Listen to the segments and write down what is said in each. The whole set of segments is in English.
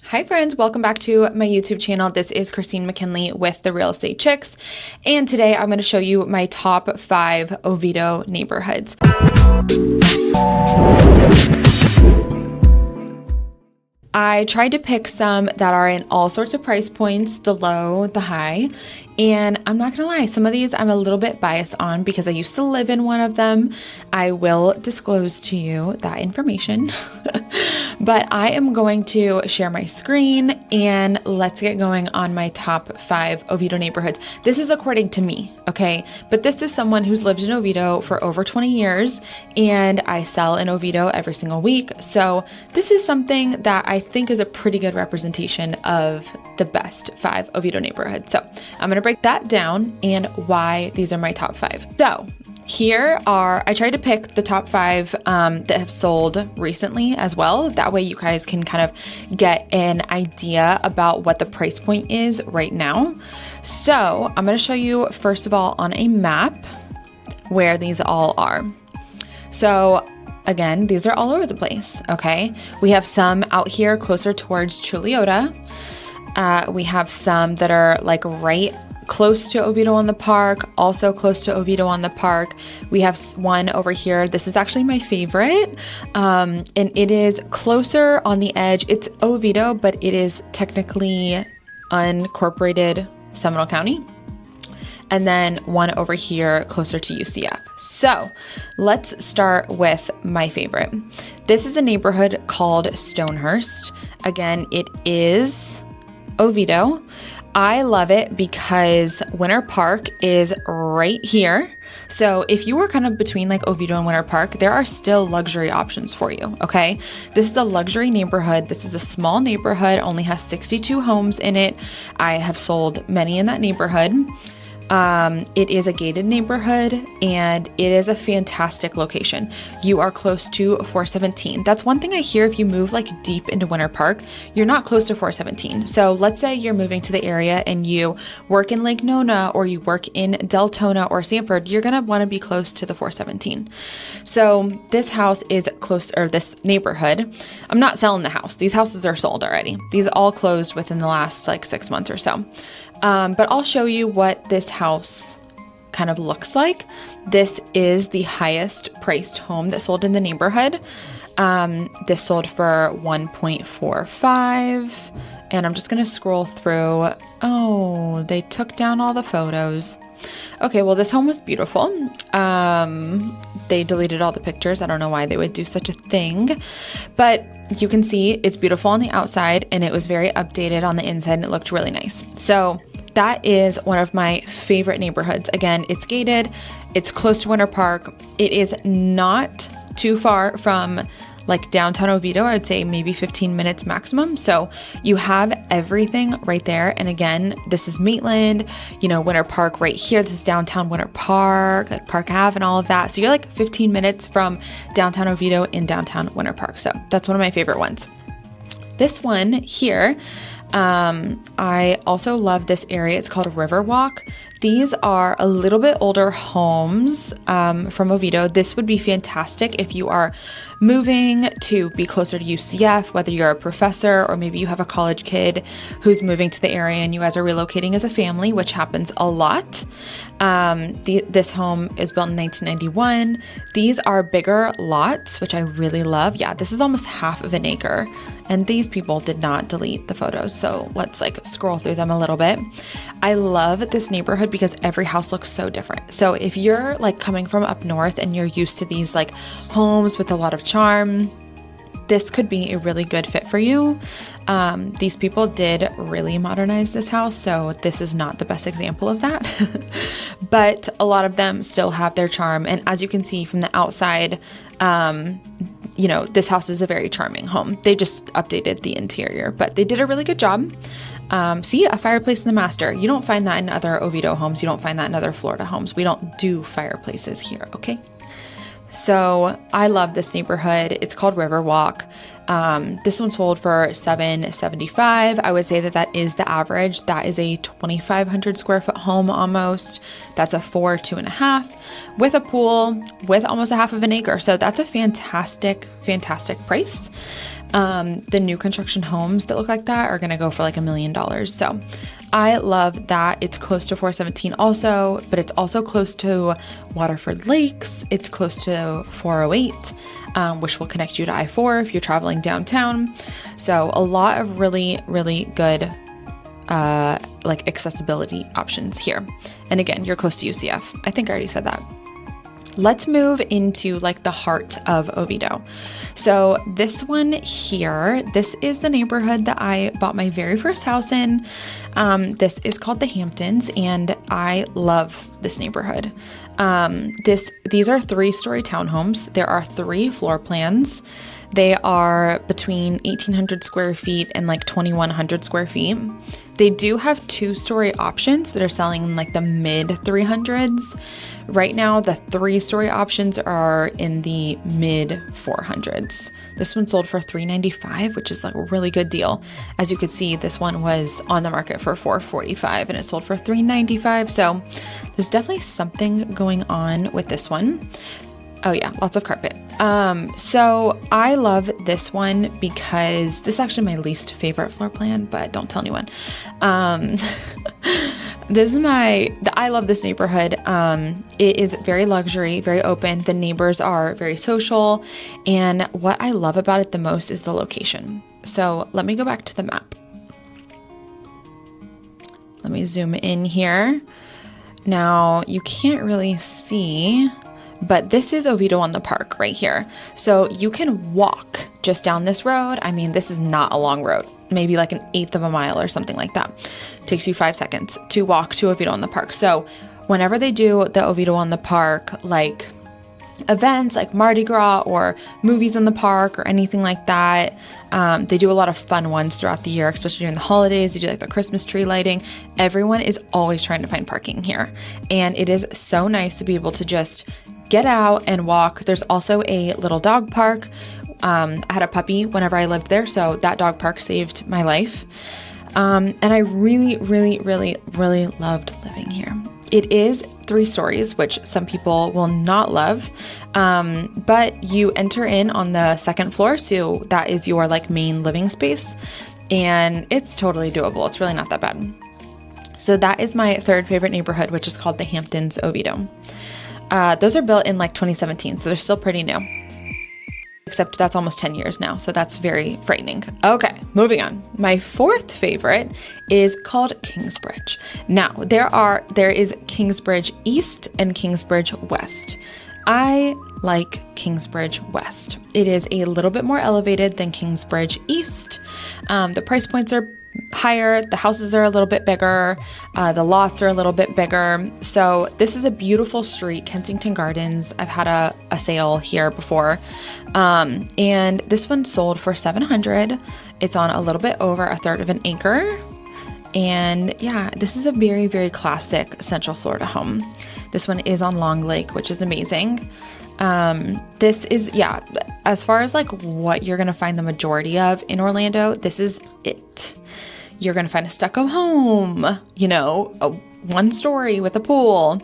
Hi friends, welcome back to my YouTube channel. This is Christine McKinley with the Real Estate Chicks, and today I'm going to show you my top 5 Oviedo neighborhoods. I tried to pick some that are in all sorts of price points, the low, the high, and I'm not gonna lie, some of these I'm a little bit biased on because I used to live in one of them. I will disclose to you that information, but I am going to share my screen and let's get going on my top 5 Oviedo neighborhoods. This is according to me, okay? But this is someone who's lived in Oviedo for over 20 years and I sell in Oviedo every single week. So this is something that I think is a pretty good representation of the best 5 Oviedo neighborhoods. So I'm gonna break that down and why these are my top 5. So here are, I tried to pick the top 5 that have sold recently as well. That way you guys can kind of get an idea about what the price point is right now. So I'm gonna show you first of all on a map where these all are. So again, these are all over the place, okay? We have some out here closer towards Chuliota. We have some that are like right close to Oviedo on the Park, also close to Oviedo on the Park. We have one over here. This is actually my favorite, and it is closer on the edge. It's Oviedo, but it is technically unincorporated Seminole County. And then one over here closer to UCF. So let's start with my favorite. This is a neighborhood called Stonehurst. Again, it is Oviedo. I love it because Winter Park is right here. So if you were kind of between like Oviedo and Winter Park, there are still luxury options for you, okay? This is a luxury neighborhood. This is a small neighborhood, only has 62 homes in it. I have sold many in that neighborhood. It is a gated neighborhood and it is a fantastic location. You are close to 417. That's one thing I hear if you move like deep into Winter Park, you're not close to 417. So let's say you're moving to the area and you work in Lake Nona or you work in Deltona or Sanford, you're going to want to be close to the 417. So this house is close, or this neighborhood, I'm not selling the house. These houses are sold already. These all closed within the last like 6 months or so. But I'll show you what this house kind of looks like. This is the highest priced home that sold in the neighborhood. This sold for 1.45, and I'm just gonna scroll through. Oh, they took down all the photos. Okay, well, this home was beautiful. They deleted all the pictures. I don't know why they would do such a thing, but you can see it's beautiful on the outside and it was very updated on the inside and it looked really nice. So that is one of my favorite neighborhoods. Again, it's gated, it's close to Winter Park. It is not too far from like downtown Oviedo. I would say maybe 15 minutes maximum. So you have everything right there. And again, this is Maitland, you know, Winter Park right here. This is downtown Winter Park, like Park Ave and all of that. So you're like 15 minutes from downtown Oviedo in downtown Winter Park. So that's one of my favorite ones. This one here, I also love this area. It's called Riverwalk. These are a little bit older homes from Oviedo. This would be fantastic if you are moving to be closer to UCF, whether you're a professor or maybe you have a college kid who's moving to the area and you guys are relocating as a family, which happens a lot. This home is built in 1991. These are bigger lots, which I really love. Yeah, this is almost half of an acre. And these people did not delete the photos. So let's like scroll through them a little bit. I love this neighborhood because every house looks so different. So if you're like coming from up north and you're used to these like homes with a lot of charm, this could be a really good fit for you. These people did really modernize this house, so this is not the best example of that. But a lot of them still have their charm. And as you can see from the outside, you know, this house is a very charming home. They just updated the interior, but they did a really good job. See, a fireplace in the master. You don't find that in other Oviedo homes. You don't find that in other Florida homes. We don't do fireplaces here, okay? So I love this neighborhood. It's called Riverwalk. This one sold for $775. I would say that that is the average. That is a 2,500 square foot home almost. That's a 2.5 with a pool with almost a half of an acre. So that's a fantastic, fantastic price. The new construction homes that look like that are gonna go for like $1 million. So I love that. It's close to 417 also, but it's also close to Waterford Lakes. It's close to 408, which will connect you to I-4 if you're traveling downtown. So a lot of really, really good like accessibility options here. And again, you're close to UCF. I think I already said that. Let's move into like the heart of Oviedo. So this one here, this is the neighborhood that I bought my very first house in. This is called the Hamptons, and I love this neighborhood. These are 3-story townhomes. There are 3 floor plans. They are between 1,800 square feet and like 2,100 square feet. They do have 2-story options that are selling in like the mid 300s. Right now, the 3-story options are in the mid 400s. This one sold for $395, which is like a really good deal. As you could see, this one was on the market for $445 and it sold for $395. So there's definitely something going on with this one. Oh yeah, lots of carpet. So I love this one because this is actually my least favorite floor plan, but don't tell anyone. I love this neighborhood. It is very luxury, very open. The neighbors are very social. And what I love about it the most is the location. So let me go back to the map. Let me zoom in here. Now you can't really see, but this is Oviedo on the Park right here. So you can walk just down this road. I mean, this is not a long road, maybe like 1/8 of a mile or something like that. It takes you 5 seconds to walk to Oviedo on the Park. So whenever they do the Oviedo on the Park, like events like Mardi Gras or movies in the park or anything like that, they do a lot of fun ones throughout the year, especially during the holidays. They do like the Christmas tree lighting. Everyone is always trying to find parking here. And it is so nice to be able to just get out and walk. There's also a little dog park. I had a puppy whenever I lived there, so that dog park saved my life. And I really, really, really, really loved living here. It is 3 stories, which some people will not love, but you enter in on the 2nd floor, so that is your like main living space, and it's totally doable. It's really not that bad. So that is my 3rd favorite neighborhood, which is called the Hamptons Oviedo. Those are built in like 2017, so they're still pretty new. Except that's almost 10 years now, so that's very frightening. Okay, moving on. My 4th favorite is called Kingsbridge. Now, there is Kingsbridge East and Kingsbridge West. I like Kingsbridge West. It is a little bit more elevated than Kingsbridge East. The price points are higher, the houses are a little bit bigger, the lots are a little bit bigger. So this is a beautiful street, Kensington Gardens. I've had a sale here before, and this one sold for $700. It's on a little bit over 1/3 of an acre. And yeah, this is a very, very classic Central Florida home. This one is on Long Lake, which is amazing. This is, yeah, as far as like what you're going to find the majority of in Orlando, this is it. You're going to find a stucco home, you know, a 1-story with a pool.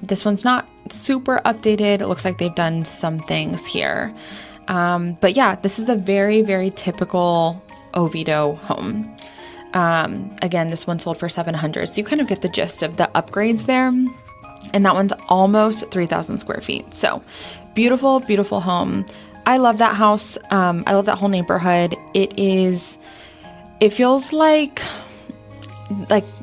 This one's not super updated. It looks like they've done some things here. But yeah, this is a very, very typical Oviedo home. Again, this one sold for $700. So you kind of get the gist of the upgrades there. And that one's almost 3,000 square feet. So beautiful, beautiful home. I love that house. I love that whole neighborhood. It feels like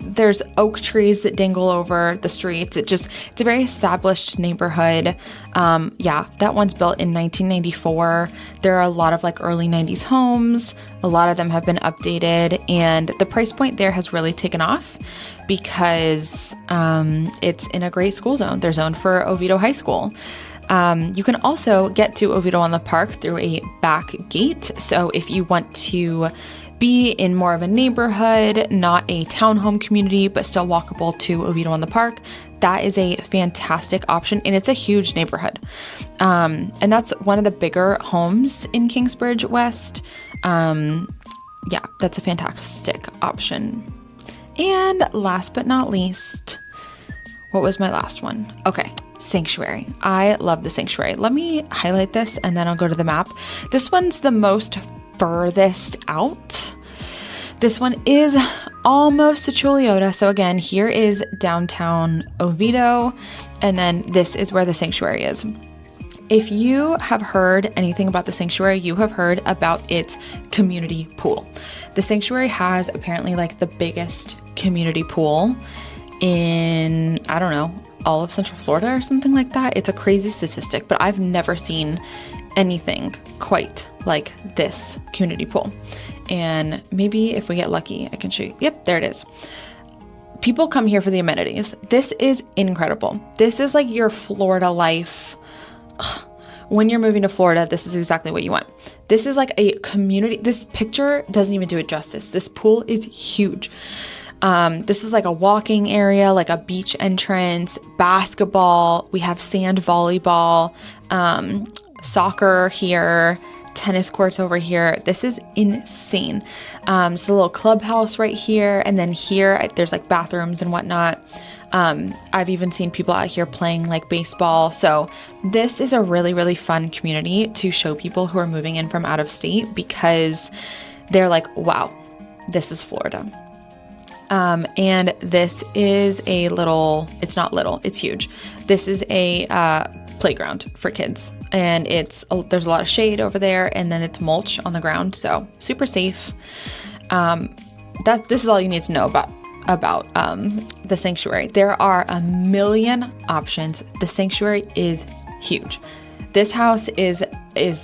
there's oak trees that dangle over the streets. It's a very established neighborhood. Yeah, that one's built in 1994. There are a lot of like early 90s homes. A lot of them have been updated, and the price point there has really taken off because it's in a great school zone. They're zoned for Oviedo High School. You can also get to Oviedo on the Park through a back gate. So if you want to be in more of a neighborhood, not a townhome community, but still walkable to Oviedo on the Park, that is a fantastic option, and it's a huge neighborhood. And that's one of the bigger homes in Kingsbridge West. Yeah, that's a fantastic option. And last but not least, what was my last one? Okay, Sanctuary. I love the Sanctuary. Let me highlight this and then I'll go to the map. This one's the most furthest out. This one is almost to Chuliota. So again, here is downtown Oviedo, and then this is where the Sanctuary is. If you have heard anything about the Sanctuary, you have heard about its community pool. The Sanctuary has apparently like the biggest community pool in, I don't know, all of Central Florida or something like that. It's a crazy statistic, but I've never seen anything quite like this community pool. And maybe if we get lucky, I can show you. Yep, there it is. People come here for the amenities. This is incredible. This is like your Florida life. Ugh. When you're moving to Florida, this is exactly what you want. This is like a community. This picture doesn't even do it justice. This pool is huge. This is like a walking area, like a beach entrance, basketball. We have sand volleyball, soccer here, tennis courts over here. This is insane. It's a little clubhouse right here. And then here, there's like bathrooms and whatnot. I've even seen people out here playing like baseball. So this is a really, really fun community to show people who are moving in from out of state, because they're like, wow, this is Florida. And this is a little, it's not little, it's huge. This is a playground for kids, and there's a lot of shade over there, and then it's mulch on the ground, so super safe. This is all you need to know about the Sanctuary. There are a million options. The Sanctuary is huge. This house is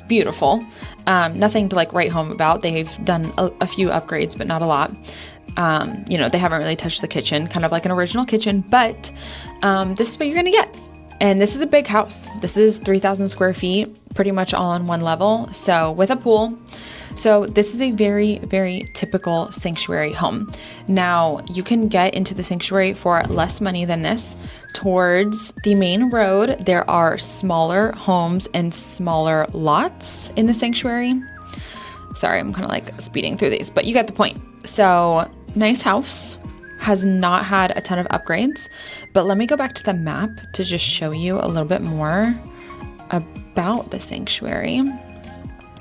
beautiful. Nothing to like write home about. They've done a few upgrades, but not a lot. They haven't really touched the kitchen, kind of like an original kitchen, but this is what you're going to get. And this is a big house. This is 3,000 square feet, pretty much all on one level. So with a pool. So this is a very, very typical Sanctuary home. Now you can get into the Sanctuary for less money than this. Towards the main road, there are smaller homes and smaller lots in the Sanctuary. Sorry, I'm kind of like speeding through these, but you get the point. So nice house, has not had a ton of upgrades, but let me go back to the map to just show you a little bit more about the Sanctuary.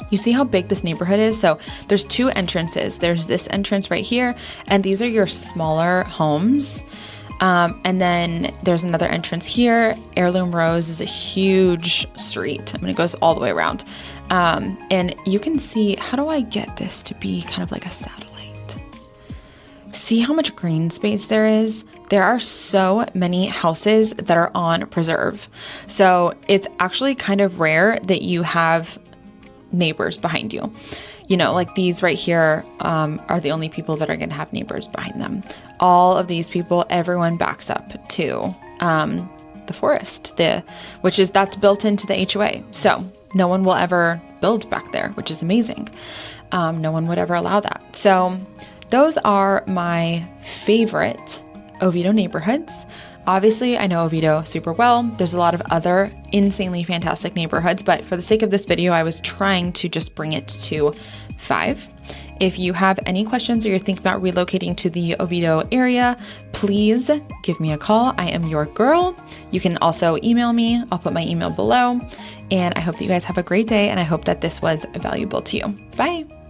You see how big this neighborhood is? So there's two entrances. There's this entrance right here, and these are your smaller homes. And then there's another entrance here. Heirloom Rose is a huge street. I mean, it goes all the way around. And you can see, how do I get this to be kind of like a satellite? See how much green space there is? There are so many houses that are on preserve. So it's actually kind of rare that you have neighbors behind you. Like these right here are the only people that are going to have neighbors behind them. All of these people, everyone backs up to the forest, that's built into the HOA. So no one will ever build back there, which is amazing. No one would ever allow that. So those are my favorite Oviedo neighborhoods. Obviously, I know Oviedo super well. There's a lot of other insanely fantastic neighborhoods, but for the sake of this video, I was trying to just bring it to 5. If you have any questions or you're thinking about relocating to the Oviedo area, please give me a call. I am your girl. You can also email me. I'll put my email below. And I hope that you guys have a great day, and I hope that this was valuable to you. Bye.